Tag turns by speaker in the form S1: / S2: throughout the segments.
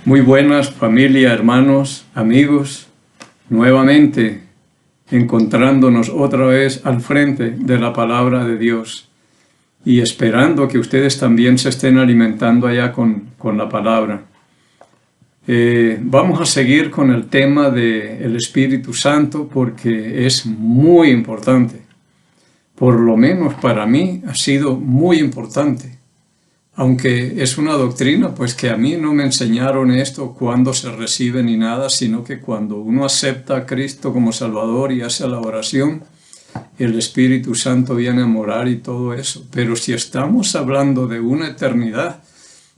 S1: Muy buenas, familia, hermanos, amigos, nuevamente encontrándonos otra vez al frente de la palabra de Dios y esperando que ustedes también se estén alimentando allá con la palabra. Vamos a seguir con el tema del Espíritu Santo porque es muy importante. Por lo menos para mí ha sido muy importante. Aunque es una doctrina, pues que a mí no me enseñaron esto cuando se recibe ni nada, sino que cuando uno acepta a Cristo como Salvador y hace la oración, el Espíritu Santo viene a morar y todo eso. Pero si estamos hablando de una eternidad,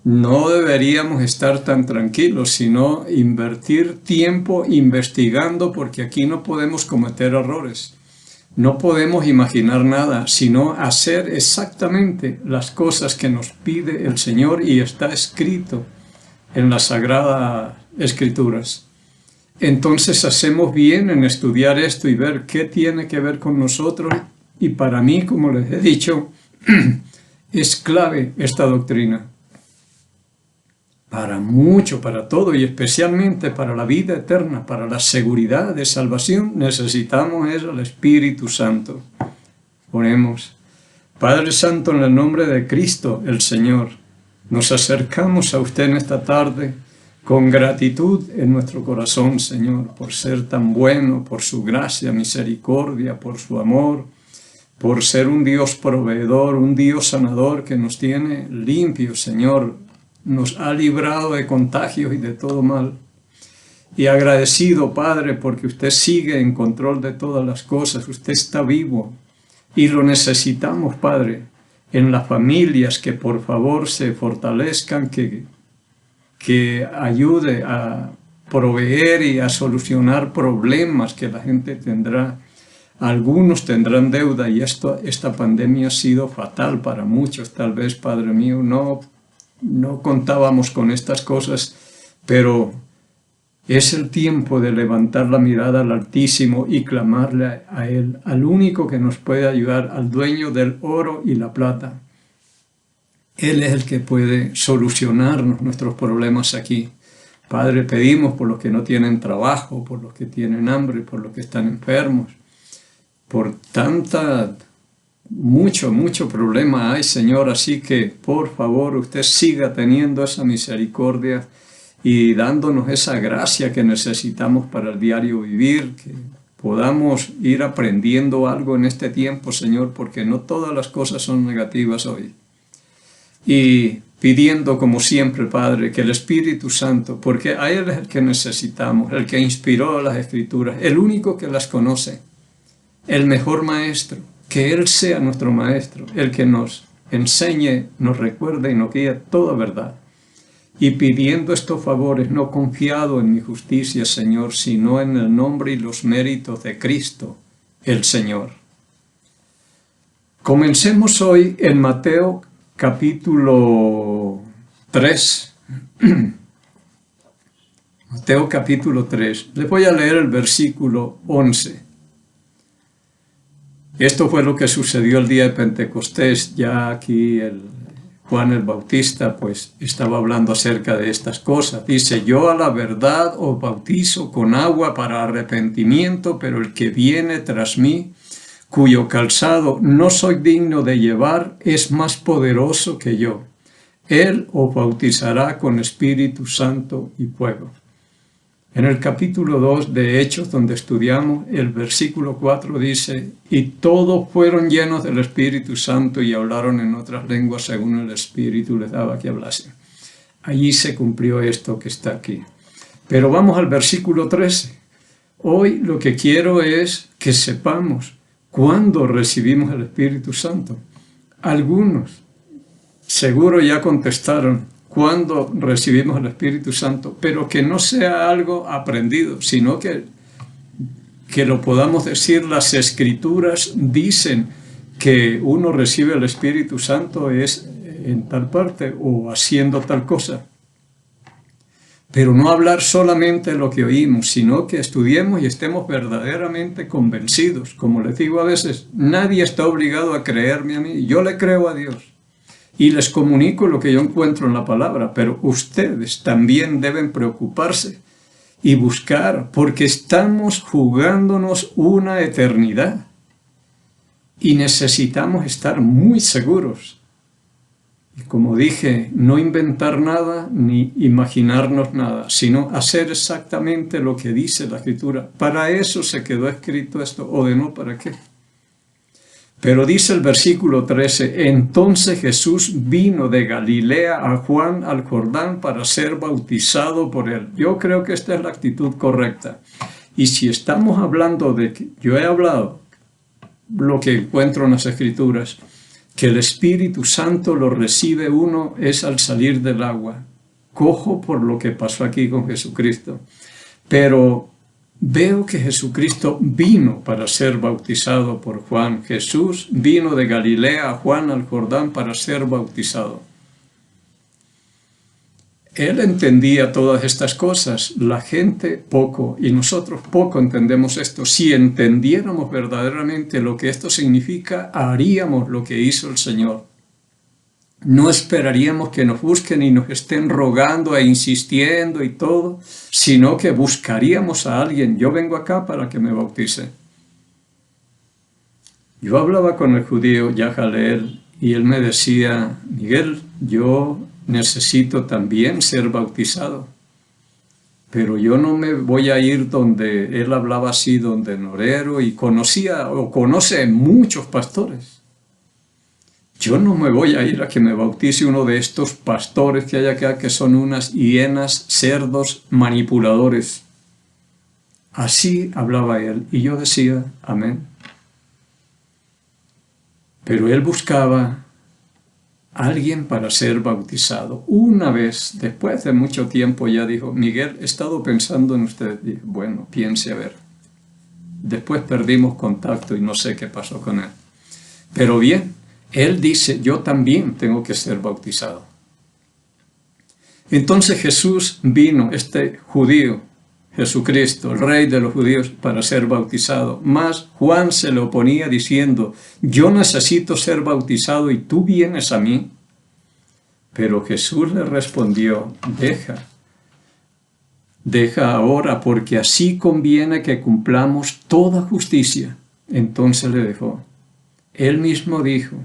S1: no deberíamos estar tan tranquilos, sino invertir tiempo investigando, porque aquí no podemos cometer errores. No podemos imaginar nada, sino hacer exactamente las cosas que nos pide el Señor y está escrito en las Sagradas Escrituras. Entonces hacemos bien en estudiar esto y ver qué tiene que ver con nosotros. Y para mí, como les he dicho, es clave esta doctrina. Para mucho, para todo y especialmente para la vida eterna, para la seguridad de salvación, necesitamos el Espíritu Santo. Oremos. Padre Santo, en el nombre de Cristo, el Señor, nos acercamos a usted en esta tarde con gratitud en nuestro corazón, Señor, por ser tan bueno, por su gracia, misericordia, por su amor, por ser un Dios proveedor, un Dios sanador que nos tiene limpios, Señor. Nos ha librado de contagios y de todo mal. Y agradecido, Padre, porque usted sigue en control de todas las cosas. Usted está vivo y lo necesitamos, Padre, en las familias, que por favor se fortalezcan, que ayude a proveer y a solucionar problemas que la gente tendrá. Algunos tendrán deuda y esta pandemia ha sido fatal para muchos. Tal vez, Padre mío, no contábamos con estas cosas, pero es el tiempo de levantar la mirada al Altísimo y clamarle a Él, al único que nos puede ayudar, al dueño del oro y la plata. Él es el que puede solucionarnos nuestros problemas aquí. Padre, pedimos por los que no tienen trabajo, por los que tienen hambre, por los que están enfermos, por mucho problema hay, Señor, así que por favor usted siga teniendo esa misericordia y dándonos esa gracia que necesitamos para el diario vivir, que podamos ir aprendiendo algo en este tiempo, Señor, porque no todas las cosas son negativas hoy. Y pidiendo como siempre, Padre, que el Espíritu Santo, porque a Él es el que necesitamos, el que inspiró las Escrituras, el único que las conoce, el mejor maestro, que Él sea nuestro Maestro, el que nos enseñe, nos recuerde y nos guíe toda verdad. Y pidiendo estos favores, no confiado en mi justicia, Señor, sino en el nombre y los méritos de Cristo, el Señor. Comencemos hoy en Mateo capítulo 3. Mateo capítulo 3. Les voy a leer el versículo 11. Esto fue lo que sucedió el día de Pentecostés. Ya aquí Juan el Bautista pues estaba hablando acerca de estas cosas. Dice: yo a la verdad os bautizo con agua para arrepentimiento, pero el que viene tras mí, cuyo calzado no soy digno de llevar, es más poderoso que yo. Él os bautizará con Espíritu Santo y fuego. En el capítulo 2 de Hechos, donde estudiamos, el versículo 4 dice: y todos fueron llenos del Espíritu Santo y hablaron en otras lenguas según el Espíritu les daba que hablasen. Allí se cumplió esto que está aquí. Pero vamos al versículo 13. Hoy lo que quiero es que sepamos cuándo recibimos el Espíritu Santo. Algunos seguro ya contestaron cuando recibimos el Espíritu Santo, pero que no sea algo aprendido, sino que lo podamos decir. Las Escrituras dicen que uno recibe el Espíritu Santo es en tal parte o haciendo tal cosa. Pero no hablar solamente de lo que oímos, sino que estudiemos y estemos verdaderamente convencidos. Como les digo a veces, nadie está obligado a creerme a mí, yo le creo a Dios. y les comunico lo que yo encuentro en la palabra, pero ustedes también deben preocuparse y buscar, porque estamos jugándonos una eternidad y necesitamos estar muy seguros. Y como dije, no inventar nada ni imaginarnos nada, sino hacer exactamente lo que dice la Escritura. Para eso se quedó escrito esto, o de no, ¿para qué? Pero dice el versículo 13, entonces Jesús vino de Galilea a Juan al Jordán para ser bautizado por él. Yo creo que esta es la actitud correcta. Y si estamos hablando de que yo he hablado lo que encuentro en las Escrituras, que el Espíritu Santo lo recibe uno es al salir del agua. Cojo por lo que pasó aquí con Jesucristo. Pero veo que Jesucristo vino para ser bautizado por Juan. Jesús vino de Galilea a Juan al Jordán para ser bautizado. Él entendía todas estas cosas, la gente poco, y nosotros poco entendemos esto. Si entendiéramos verdaderamente lo que esto significa, haríamos lo que hizo el Señor. No esperaríamos que nos busquen y nos estén rogando e insistiendo y todo, sino que buscaríamos a alguien. Yo vengo acá para que me bautice. Yo hablaba con el judío Yahaleel y él me decía, Miguel, yo necesito también ser bautizado, pero yo no me voy a ir donde él hablaba así, donde Norero, y conocía o conoce muchos pastores. Yo no me voy a ir a que me bautice uno de estos pastores que hay acá, que son unas hienas, cerdos, manipuladores. Así hablaba él, y yo decía, amén. Pero él buscaba alguien para ser bautizado. Una vez, después de mucho tiempo, ya dijo, Miguel, he estado pensando en usted. Dije, bueno, piense a ver. Después perdimos contacto y no sé qué pasó con él. Pero bien, él dice, yo también tengo que ser bautizado. Entonces Jesús vino, este judío, Jesucristo, el rey de los judíos, para ser bautizado. Mas Juan se le oponía diciendo, yo necesito ser bautizado y tú vienes a mí. Pero Jesús le respondió, deja ahora, porque así conviene que cumplamos toda justicia. Entonces le dejó. Él mismo dijo,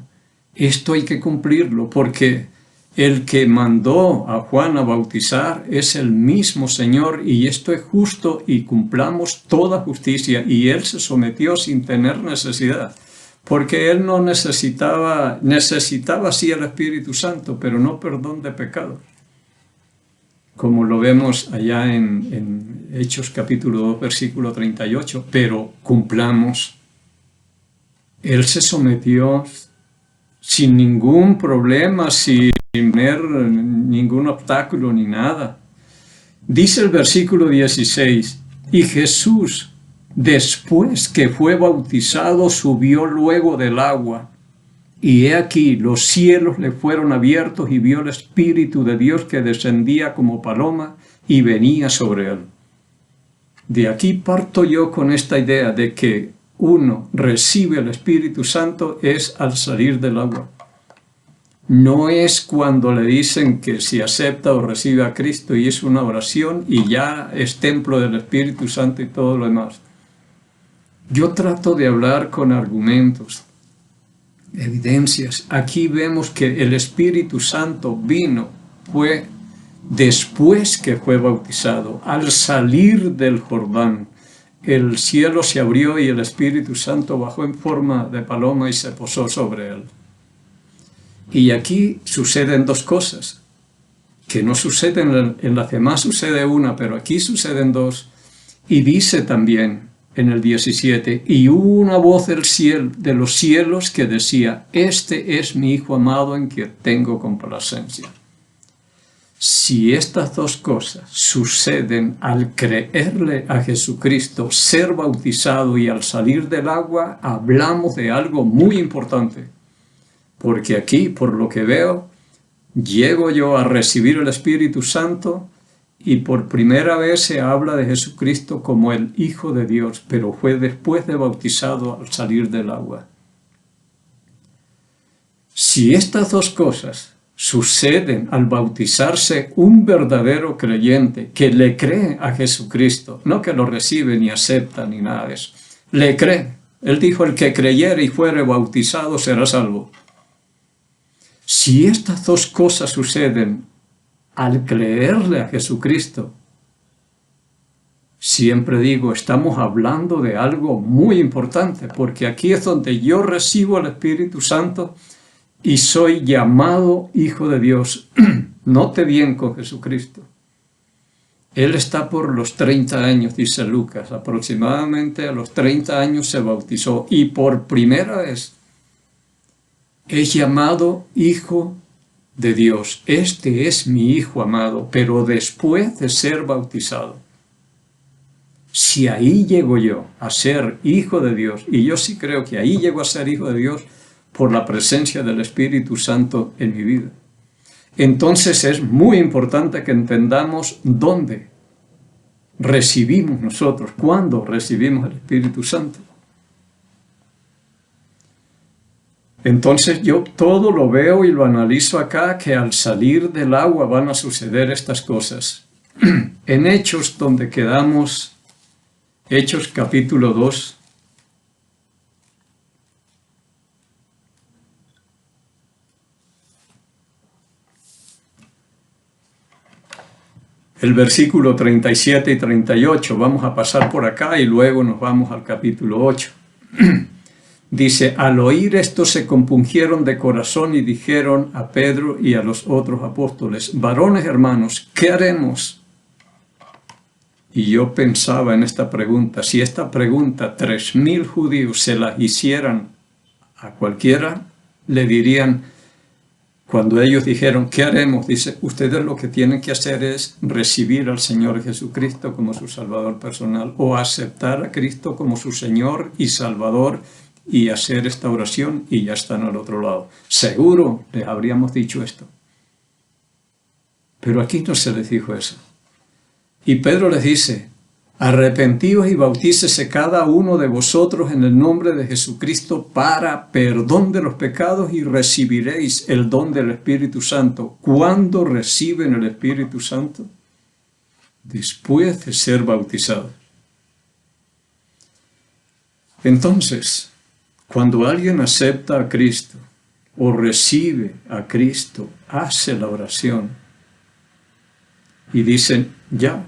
S1: esto hay que cumplirlo, porque el que mandó a Juan a bautizar es el mismo Señor, y esto es justo, y cumplamos toda justicia. Y él se sometió sin tener necesidad, porque él no necesitaba sí el Espíritu Santo, pero no perdón de pecados, como lo vemos allá en Hechos capítulo 2, versículo 38, pero cumplamos. Él se sometió sin ningún problema, sin tener ningún obstáculo ni nada. Dice el versículo 16, y Jesús, después que fue bautizado, subió luego del agua. Y he aquí, los cielos le fueron abiertos y vio el Espíritu de Dios que descendía como paloma y venía sobre él. De aquí parto yo con esta idea de que uno recibe el Espíritu Santo es al salir del agua. No es cuando le dicen que si acepta o recibe a Cristo y es una oración y ya es templo del Espíritu Santo y todo lo demás. Yo trato de hablar con argumentos, evidencias. Aquí vemos que el Espíritu Santo fue después que fue bautizado, al salir del Jordán. El cielo se abrió y el Espíritu Santo bajó en forma de paloma y se posó sobre él. Y aquí suceden dos cosas, que no suceden en las demás, sucede una, pero aquí suceden dos. Y dice también en el 17, y hubo una voz de los cielos que decía, este es mi Hijo amado en quien tengo complacencia. Si estas dos cosas suceden al creerle a Jesucristo, ser bautizado y al salir del agua, hablamos de algo muy importante. Porque aquí, por lo que veo, llego yo a recibir el Espíritu Santo y por primera vez se habla de Jesucristo como el Hijo de Dios, pero fue después de bautizado al salir del agua. Si estas dos cosas suceden al bautizarse un verdadero creyente que le cree a Jesucristo, no que lo recibe ni acepta ni nada de eso, le cree. Él dijo, el que creyere y fuere bautizado será salvo. Si estas dos cosas suceden al creerle a Jesucristo, siempre digo, estamos hablando de algo muy importante, porque aquí es donde yo recibo el Espíritu Santo y soy llamado hijo de Dios. Note bien con Jesucristo. Él está por los 30 años, dice Lucas, aproximadamente a los 30 años se bautizó y por primera vez es llamado hijo de Dios. Este es mi hijo amado, pero después de ser bautizado. Si ahí llego yo a ser hijo de Dios, y yo sí creo que ahí llego a ser hijo de Dios por la presencia del Espíritu Santo en mi vida, entonces es muy importante que entendamos dónde recibimos nosotros, cuándo recibimos el Espíritu Santo. Entonces yo todo lo veo y lo analizo acá, que al salir del agua van a suceder estas cosas. En Hechos, donde quedamos, Hechos capítulo 2, el versículo 37 y 38, vamos a pasar por acá y luego nos vamos al capítulo 8. Dice, al oír esto se compungieron de corazón y dijeron a Pedro y a los otros apóstoles, varones hermanos, ¿qué haremos? Y yo pensaba en esta pregunta, si esta pregunta 3000 judíos se la hicieran a cualquiera, le dirían, cuando ellos dijeron, ¿qué haremos? Dice, ustedes lo que tienen que hacer es recibir al Señor Jesucristo como su Salvador personal o aceptar a Cristo como su Señor y Salvador y hacer esta oración y ya están al otro lado. Seguro les habríamos dicho esto. Pero aquí no se les dijo eso. Y Pedro les dice, arrepentíos y bautícese cada uno de vosotros en el nombre de Jesucristo para perdón de los pecados y recibiréis el don del Espíritu Santo. ¿Cuándo reciben el Espíritu Santo? Después de ser bautizados. Entonces, cuando alguien acepta a Cristo o recibe a Cristo, hace la oración y dicen, ya,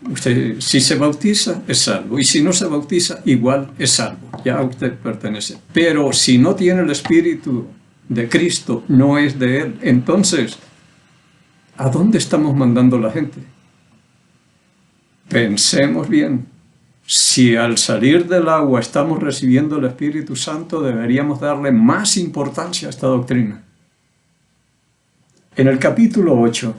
S1: usted si se bautiza es salvo, y si no se bautiza igual es salvo, ya usted pertenece. Pero si no tiene el Espíritu de Cristo, no es de Él, entonces, ¿a dónde estamos mandando la gente? Pensemos bien. Si al salir del agua estamos recibiendo el Espíritu Santo, deberíamos darle más importancia a esta doctrina. En el capítulo 8,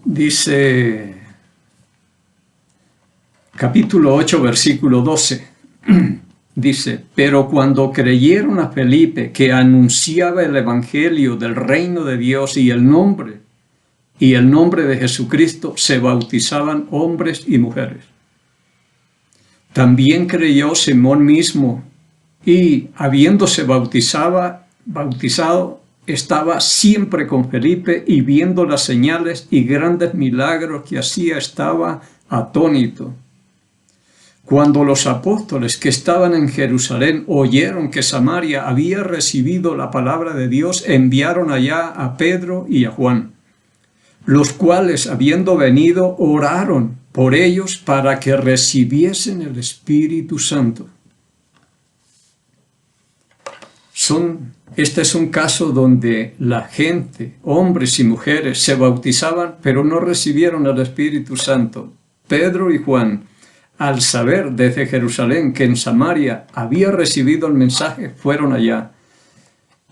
S1: dice, capítulo 8, versículo 12, dice, pero cuando creyeron a Felipe, que anunciaba el evangelio del reino de Dios y el nombre de Jesucristo, se bautizaban hombres y mujeres. También creyó Simón mismo, y habiéndose bautizado, estaba siempre con Felipe, y viendo las señales y grandes milagros que hacía, estaba atónito. Cuando los apóstoles que estaban en Jerusalén oyeron que Samaria había recibido la palabra de Dios, enviaron allá a Pedro y a Juan, los cuales, habiendo venido, oraron por ellos para que recibiesen el Espíritu Santo. Este es un caso donde la gente, hombres y mujeres, se bautizaban, pero no recibieron el Espíritu Santo. Pedro y Juan, al saber desde Jerusalén que en Samaria había recibido el mensaje, fueron allá.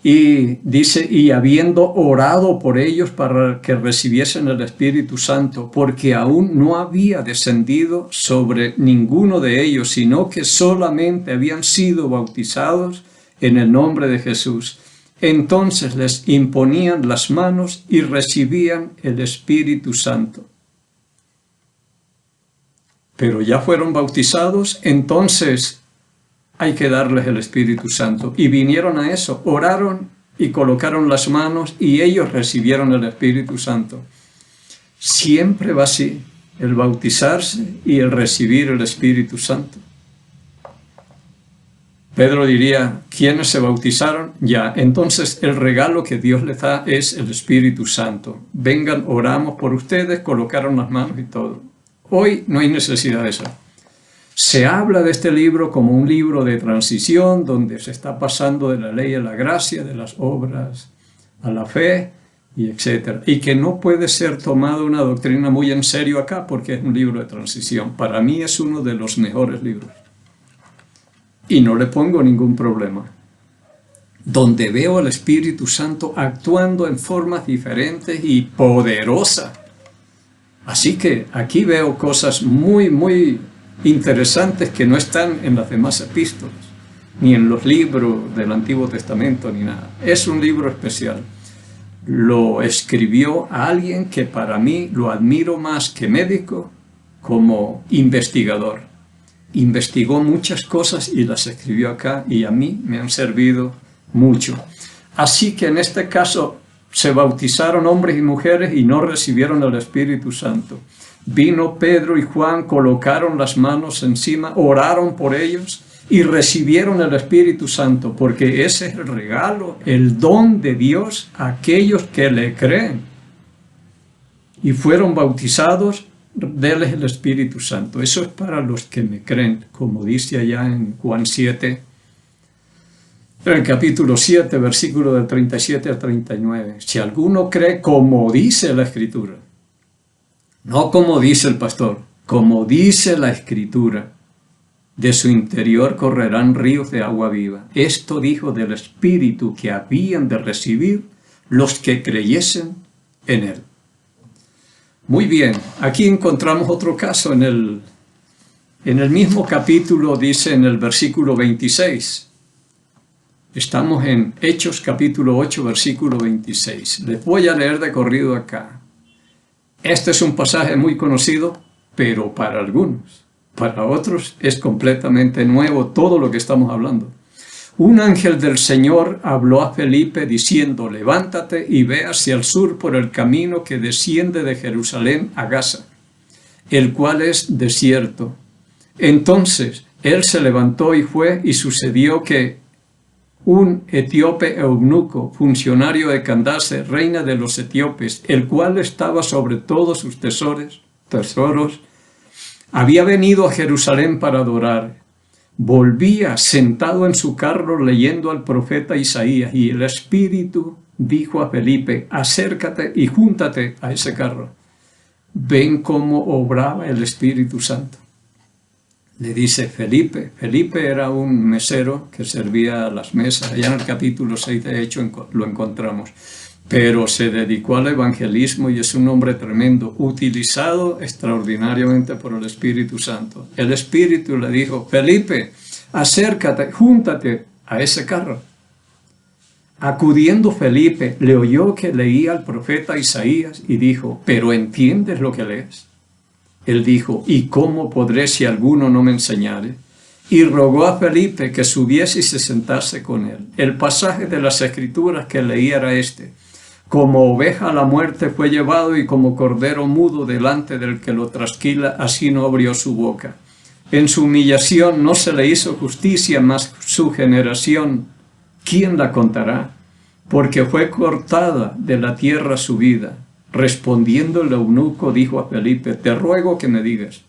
S1: Y dice, y habiendo orado por ellos para que recibiesen el Espíritu Santo, porque aún no había descendido sobre ninguno de ellos, sino que solamente habían sido bautizados en el nombre de Jesús. entonces les imponían las manos y recibían el Espíritu Santo. Pero ya fueron bautizados, entonces hay que darles el Espíritu Santo. Y vinieron a eso, oraron y colocaron las manos y ellos recibieron el Espíritu Santo. Siempre va así, el bautizarse y el recibir el Espíritu Santo. Pedro diría, ¿quiénes se bautizaron? Ya, entonces el regalo que Dios les da es el Espíritu Santo. Vengan, oramos por ustedes, colocaron las manos y todo. Hoy no hay necesidad de eso. Se habla de este libro como un libro de transición, donde se está pasando de la ley a la gracia, de las obras a la fe, y etc. Y que no puede ser tomada una doctrina muy en serio acá, porque es un libro de transición. Para mí es uno de los mejores libros. Y no le pongo ningún problema. Donde veo al Espíritu Santo actuando en formas diferentes y poderosas. Así que aquí veo cosas muy interesantes que no están en las demás epístolas, ni en los libros del Antiguo Testamento, ni nada. Es un libro especial. Lo escribió a alguien que para mí lo admiro más que médico, como investigador. Investigó muchas cosas y las escribió acá, y a mí me han servido mucho. Así que en este caso se bautizaron hombres y mujeres y no recibieron el Espíritu Santo. Vino Pedro y Juan, colocaron las manos encima, oraron por ellos y recibieron el Espíritu Santo, porque ese es el regalo, el don de Dios a aquellos que le creen. Y fueron bautizados, denles el Espíritu Santo. Eso es para los que me creen, como dice allá en Juan 7, en el capítulo 7, versículo del 37 al 39. Si alguno cree como dice la Escritura, no como dice el pastor, como dice la Escritura, de su interior correrán ríos de agua viva. Esto dijo del Espíritu que habían de recibir los que creyesen en él. Muy bien, aquí encontramos otro caso en el mismo capítulo, dice en el versículo 26. Estamos en Hechos capítulo 8, versículo 26. Les voy a leer de corrido acá. Este es un pasaje muy conocido, pero para algunos. Para otros es completamente nuevo todo lo que estamos hablando. Un ángel del Señor habló a Felipe diciendo, levántate y ve hacia el sur por el camino que desciende de Jerusalén a Gaza, el cual es desierto. Entonces él se levantó y fue, y sucedió que un etíope eunuco, funcionario de Candace, reina de los etíopes, el cual estaba sobre todos sus tesoros, había venido a Jerusalén para adorar. Volvía sentado en su carro leyendo al profeta Isaías, y el Espíritu dijo a Felipe, acércate y júntate a ese carro. Ven cómo obraba el Espíritu Santo. Le dice Felipe. Felipe era un mesero que servía a las mesas. Allá en el capítulo 6 de Hechos lo encontramos. Pero se dedicó al evangelismo y es un hombre tremendo, utilizado extraordinariamente por el Espíritu Santo. El Espíritu le dijo, Felipe, acércate, júntate a ese carro. Acudiendo Felipe, le oyó que leía al profeta Isaías y dijo, ¿pero entiendes lo que lees? Él dijo, ¿y cómo podré si alguno no me enseñare? Y rogó a Felipe que subiese y se sentase con él. El pasaje de las Escrituras que leía era este. Como oveja a la muerte fue llevado, y como cordero mudo delante del que lo trasquila, así no abrió su boca. En su humillación no se le hizo justicia, mas su generación, ¿quién la contará? Porque fue cortada de la tierra su vida. Respondiendo el eunuco dijo a Felipe, te ruego que me digas,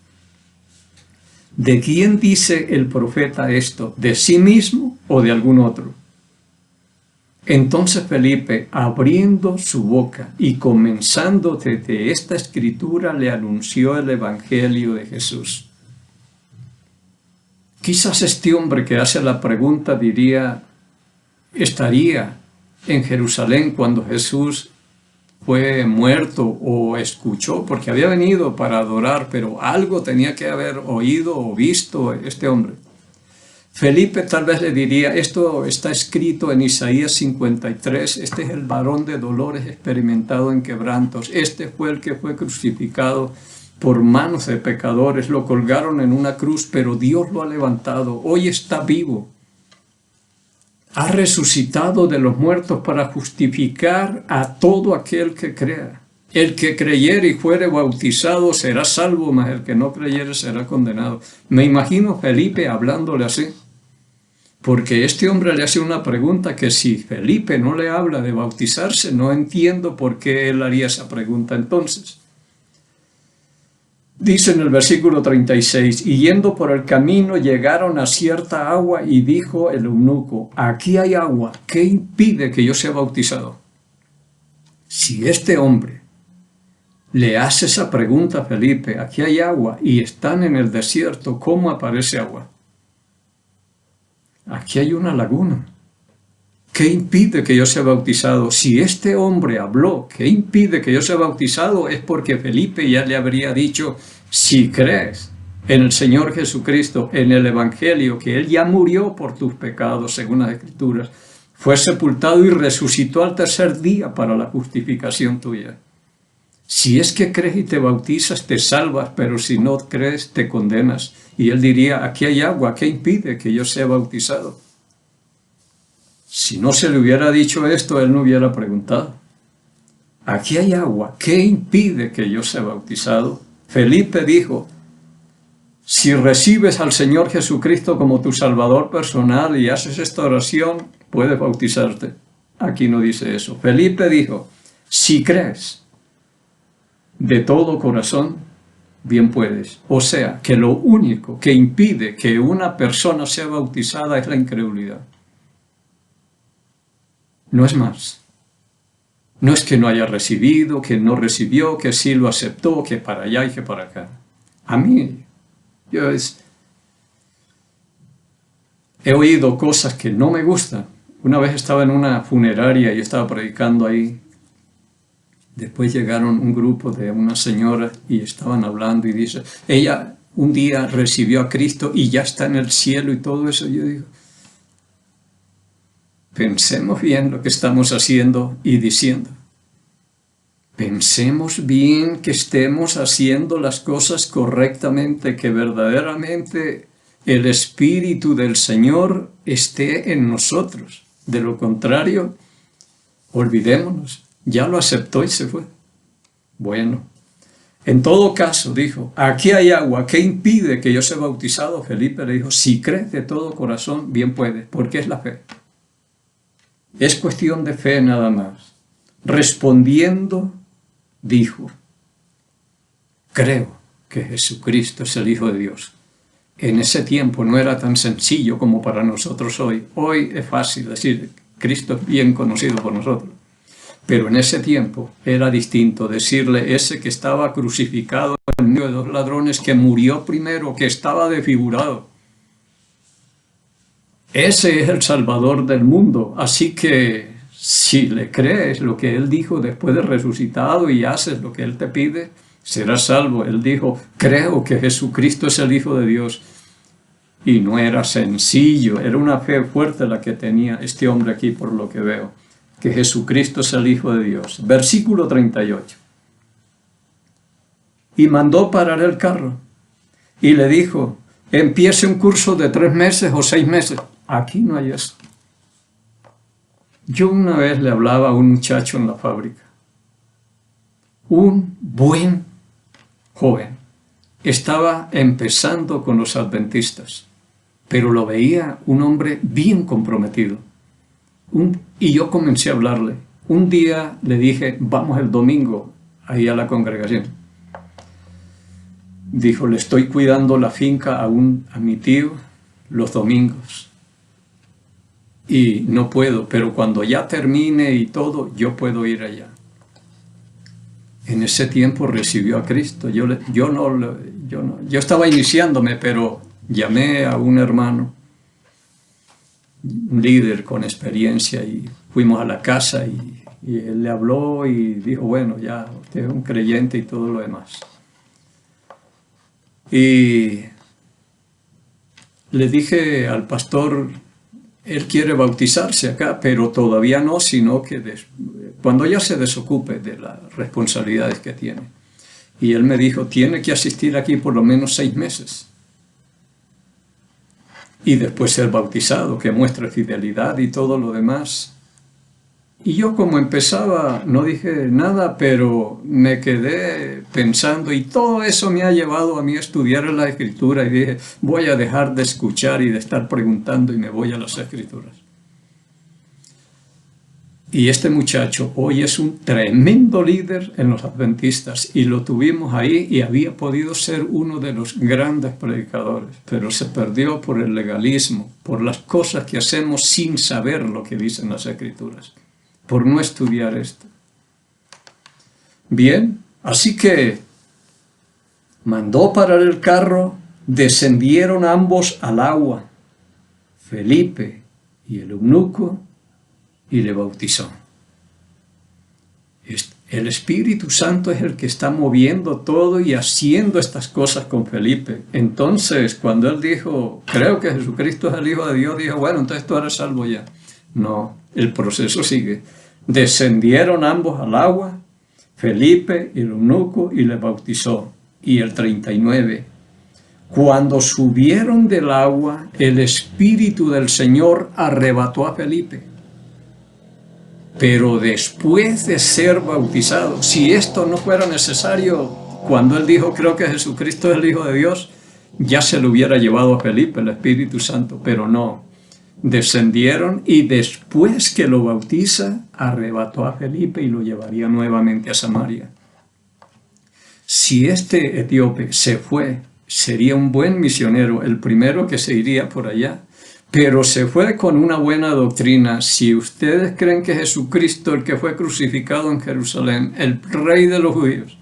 S1: ¿de quién dice el profeta esto? ¿De sí mismo o de algún otro? Entonces Felipe, abriendo su boca y comenzando desde esta escritura, le anunció el evangelio de Jesús. Quizás este hombre que hace la pregunta diría, estaría en Jerusalén cuando Jesús fue muerto o escuchó, porque había venido para adorar, pero algo tenía que haber oído o visto este hombre. Felipe tal vez le diría, esto está escrito en Isaías 53, este es el varón de dolores experimentado en quebrantos, este fue el que fue crucificado por manos de pecadores, lo colgaron en una cruz, pero Dios lo ha levantado, hoy está vivo. Ha resucitado de los muertos para justificar a todo aquel que crea. El que creyere y fuere bautizado será salvo, mas el que no creyere será condenado. Me imagino Felipe hablándole así, porque este hombre le hace una pregunta que si Felipe no le habla de bautizarse, no entiendo por qué él haría esa pregunta entonces. Dice en el versículo 36, y yendo por el camino llegaron a cierta agua y dijo el eunuco, aquí hay agua, ¿qué impide que yo sea bautizado? Si este hombre le hace esa pregunta a Felipe, aquí hay agua y están en el desierto, ¿cómo aparece agua? Aquí hay una laguna. ¿Qué impide que yo sea bautizado? Si este hombre habló, ¿qué impide que yo sea bautizado? Es porque Felipe ya le habría dicho, si crees en el Señor Jesucristo, en el Evangelio, que Él ya murió por tus pecados, según las Escrituras, fue sepultado y resucitó al tercer día para la justificación tuya. Si es que crees y te bautizas, te salvas, pero si no crees, te condenas. Y él diría, aquí hay agua, ¿qué impide que yo sea bautizado? Si no se le hubiera dicho esto, él no hubiera preguntado. Aquí hay agua, ¿qué impide que yo sea bautizado? Felipe dijo, si recibes al Señor Jesucristo como tu Salvador personal y haces esta oración, puedes bautizarte. Aquí no dice eso. Felipe dijo, si crees de todo corazón, bien puedes. O sea, que lo único que impide que una persona sea bautizada es la incredulidad. No es más. No es que no haya recibido, que no recibió, que sí lo aceptó, que para allá y que para acá. A mí, he oído cosas que no me gustan. Una vez estaba en una funeraria y estaba predicando ahí. Después llegaron un grupo de una señora y estaban hablando y dice, ella un día recibió a Cristo y ya está en el cielo y todo eso. Yo digo, pensemos bien lo que estamos haciendo y diciendo. Pensemos bien que estemos haciendo las cosas correctamente, que verdaderamente el Espíritu del Señor esté en nosotros. De lo contrario, olvidémonos. Ya lo aceptó y se fue. Bueno, en todo caso, dijo, aquí hay agua, ¿qué impide que yo sea bautizado? Felipe le dijo, si crees de todo corazón, bien puedes, porque es la fe. Es cuestión de fe nada más. Respondiendo, dijo, creo que Jesucristo es el Hijo de Dios. En ese tiempo no era tan sencillo como para nosotros hoy. Hoy es fácil decir, Cristo es bien conocido por nosotros. Pero en ese tiempo era distinto decirle ese que estaba crucificado en medio de dos ladrones, que murió primero, que estaba desfigurado. Ese es el Salvador del mundo. Así que si le crees lo que Él dijo después de resucitado y haces lo que Él te pide, serás salvo. Él dijo, creo que Jesucristo es el Hijo de Dios. Y no era sencillo, era una fe fuerte la que tenía este hombre aquí por lo que veo. Que Jesucristo es el Hijo de Dios. Versículo 38. Y mandó parar el carro y le dijo, empiece un curso de 3 meses o 6 meses. Aquí no hay eso. Yo una vez le hablaba a un muchacho en la fábrica. Un buen joven. Estaba empezando con los adventistas, pero lo veía un hombre bien comprometido. Y yo comencé a hablarle. Un día le dije, vamos el domingo ahí a la congregación. Dijo, le estoy cuidando la finca a mi tío los domingos. Y no puedo, pero cuando ya termine y todo, yo puedo ir allá. En ese tiempo recibió a Cristo. Yo estaba iniciándome, pero llamé a un hermano, un líder con experiencia, y fuimos a la casa y él le habló y dijo, bueno, ya usted es un creyente y todo lo demás. Y le dije al pastor, él quiere bautizarse acá, pero todavía no, sino que cuando ya se desocupe de las responsabilidades que tiene. Y él me dijo, tiene que asistir aquí por lo menos 6 meses. Y después ser bautizado, que muestre fidelidad y todo lo demás. Y yo como empezaba, no dije nada, pero me quedé pensando y todo eso me ha llevado a mí a estudiar la Escritura y dije, voy a dejar de escuchar y de estar preguntando y me voy a las Escrituras. Y este muchacho hoy es un tremendo líder en los adventistas y lo tuvimos ahí y había podido ser uno de los grandes predicadores, pero se perdió por el legalismo, por las cosas que hacemos sin saber lo que dicen las Escrituras, por no estudiar esto. Bien, así que mandó parar el carro, descendieron ambos al agua, Felipe y el eunuco, y le bautizó. El Espíritu Santo es el que está moviendo todo y haciendo estas cosas con Felipe. Entonces, cuando él dijo, creo que Jesucristo es el Hijo de Dios, dijo, bueno, entonces tú eres salvo ya. No, el proceso sigue. Descendieron ambos al agua, Felipe y el eunuco, y le bautizó. Y el 39. Cuando subieron del agua, el Espíritu del Señor arrebató a Felipe. Pero después de ser bautizado, si esto no fuera necesario, cuando él dijo, creo que Jesucristo es el Hijo de Dios, ya se lo hubiera llevado a Felipe, el Espíritu Santo, pero no. Descendieron y después que lo bautiza, arrebató a Felipe y lo llevaría nuevamente a Samaria. Si este etíope se fue, sería un buen misionero, el primero que se iría por allá. Pero se fue con una buena doctrina. Si ustedes creen que Jesucristo, el que fue crucificado en Jerusalén, el rey de los judíos,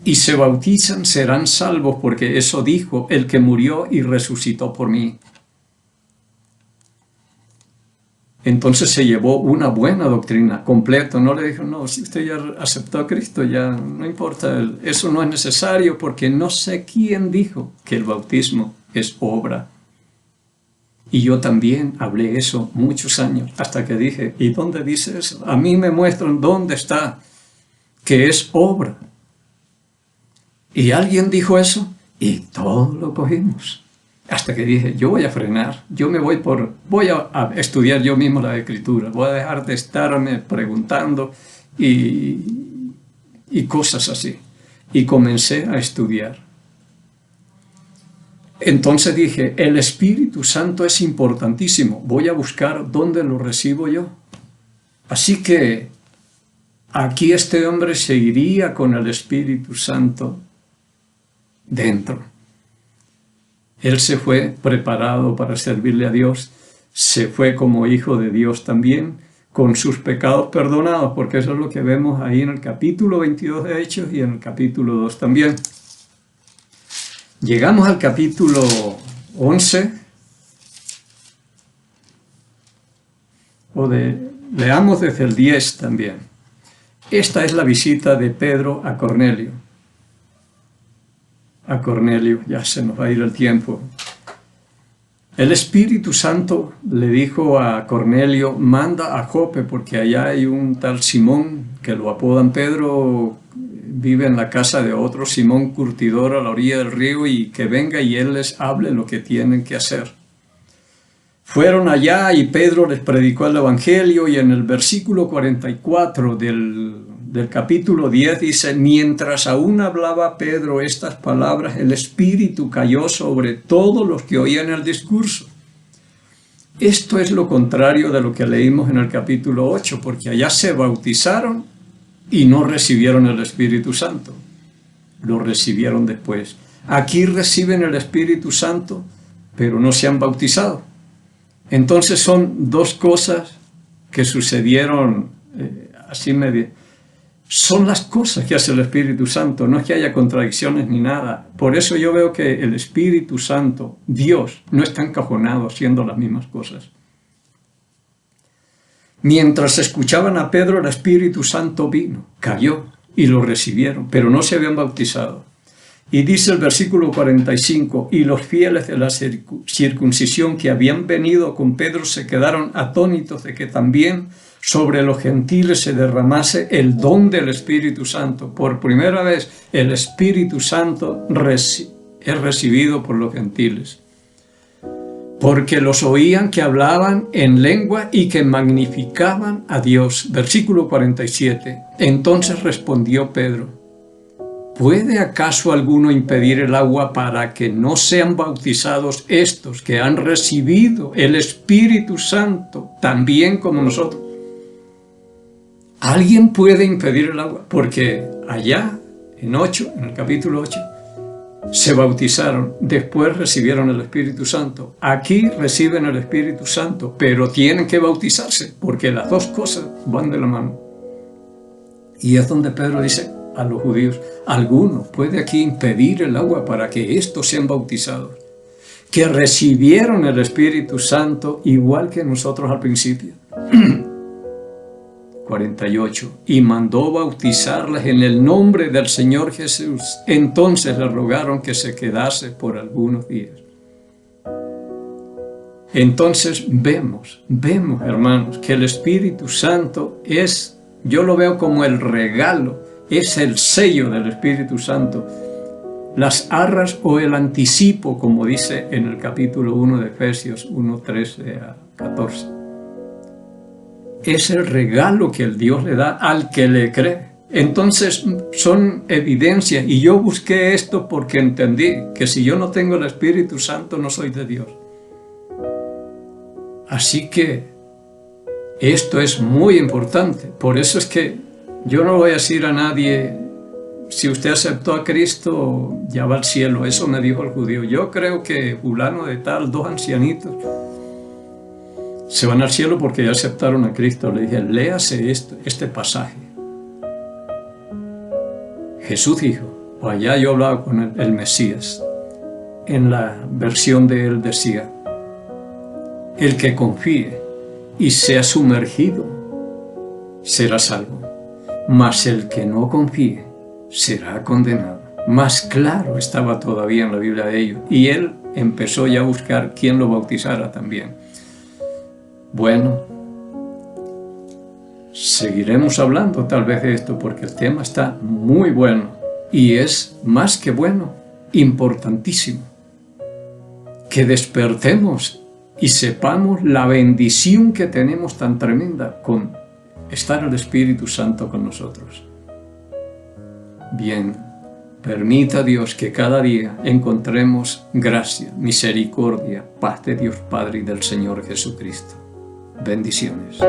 S1: y se bautizan, serán salvos, porque eso dijo el que murió y resucitó por mí. Entonces se llevó una buena doctrina, completo. No le dijo, no, si usted ya aceptó a Cristo, ya no importa, eso no es necesario, porque no sé quién dijo que el bautismo es obra. Y yo también hablé eso muchos años, hasta que dije, ¿y dónde dice eso? A mí me muestran dónde está, que es obra. Y alguien dijo eso, y todos lo cogimos. Hasta que dije, yo voy a frenar, voy a estudiar yo mismo la Escritura, voy a dejar de estarme preguntando y cosas así. Y comencé a estudiar. Entonces dije, el Espíritu Santo es importantísimo, voy a buscar dónde lo recibo yo. Así que aquí este hombre seguiría con el Espíritu Santo dentro. Él se fue preparado para servirle a Dios, se fue como hijo de Dios también, con sus pecados perdonados, porque eso es lo que vemos ahí en el capítulo 22 de Hechos y en el capítulo 2 también. Llegamos al capítulo 11, leamos desde el 10 también. Esta es la visita de Pedro a Cornelio. A Cornelio, ya se nos va a ir el tiempo. El Espíritu Santo le dijo a Cornelio, manda a Jope, porque allá hay un tal Simón, que lo apodan Pedro, vive en la casa de otro Simón curtidor a la orilla del río, y que venga y él les hable lo que tienen que hacer. Fueron allá y Pedro les predicó el Evangelio, y en el versículo 44 del capítulo 10 dice, mientras aún hablaba Pedro estas palabras, el Espíritu cayó sobre todos los que oían el discurso. Esto es lo contrario de lo que leímos en el capítulo 8, porque allá se bautizaron y no recibieron el Espíritu Santo. Lo recibieron después. Aquí reciben el Espíritu Santo, pero no se han bautizado. Entonces son dos cosas que sucedieron así medio. Son las cosas que hace el Espíritu Santo, no es que haya contradicciones ni nada. Por eso yo veo que el Espíritu Santo, Dios, no está encajonado haciendo las mismas cosas. Mientras escuchaban a Pedro, el Espíritu Santo vino, cayó y lo recibieron, pero no se habían bautizado. Y dice el versículo 45, y los fieles de la circuncisión que habían venido con Pedro se quedaron atónitos de que también sobre los gentiles se derramase el don del Espíritu Santo. Por primera vez el Espíritu Santo es recibido por los gentiles, porque los oían que hablaban en lengua y que magnificaban a Dios. Versículo 47, entonces respondió Pedro, ¿puede acaso alguno impedir el agua para que no sean bautizados estos que han recibido el Espíritu Santo también como nosotros? ¿Alguien puede impedir el agua? Porque allá en el capítulo 8, se bautizaron, después recibieron el Espíritu Santo. Aquí reciben el Espíritu Santo, pero tienen que bautizarse, porque las dos cosas van de la mano. Y es donde Pedro dice a los judíos, ¿alguno puede aquí impedir el agua para que estos sean bautizados? Que recibieron el Espíritu Santo igual que nosotros al principio. 48. Y mandó bautizarles en el nombre del Señor Jesús. Entonces le rogaron que se quedase por algunos días. Entonces vemos, hermanos, que el Espíritu Santo es, yo lo veo como el regalo, es el sello del Espíritu Santo. Las arras o el anticipo, como dice en el capítulo 1 de Efesios 1, 13 a 14. Es el regalo que el Dios le da al que le cree. Entonces son evidencias, y yo busqué esto porque entendí que si yo no tengo el Espíritu Santo no soy de Dios. Así que esto es muy importante. Por eso es que yo no voy a decir a nadie, si usted aceptó a Cristo ya va al cielo. Eso me dijo el judío. Yo creo que fulano de tal, 2 ancianitos, se van al cielo porque ya aceptaron a Cristo. Le dije, léase este pasaje. Jesús dijo, o allá yo hablaba con el Mesías, en la versión de él decía, el que confíe y sea sumergido será salvo, mas el que no confíe será condenado. Más claro estaba todavía en la Biblia de ellos, y él empezó ya a buscar quién lo bautizara también. Bueno, seguiremos hablando tal vez de esto porque el tema está muy bueno y es más que bueno, importantísimo. Que despertemos y sepamos la bendición que tenemos tan tremenda con estar el Espíritu Santo con nosotros. Bien, permita Dios que cada día encontremos gracia, misericordia, paz de Dios Padre y del Señor Jesucristo. Bendiciones.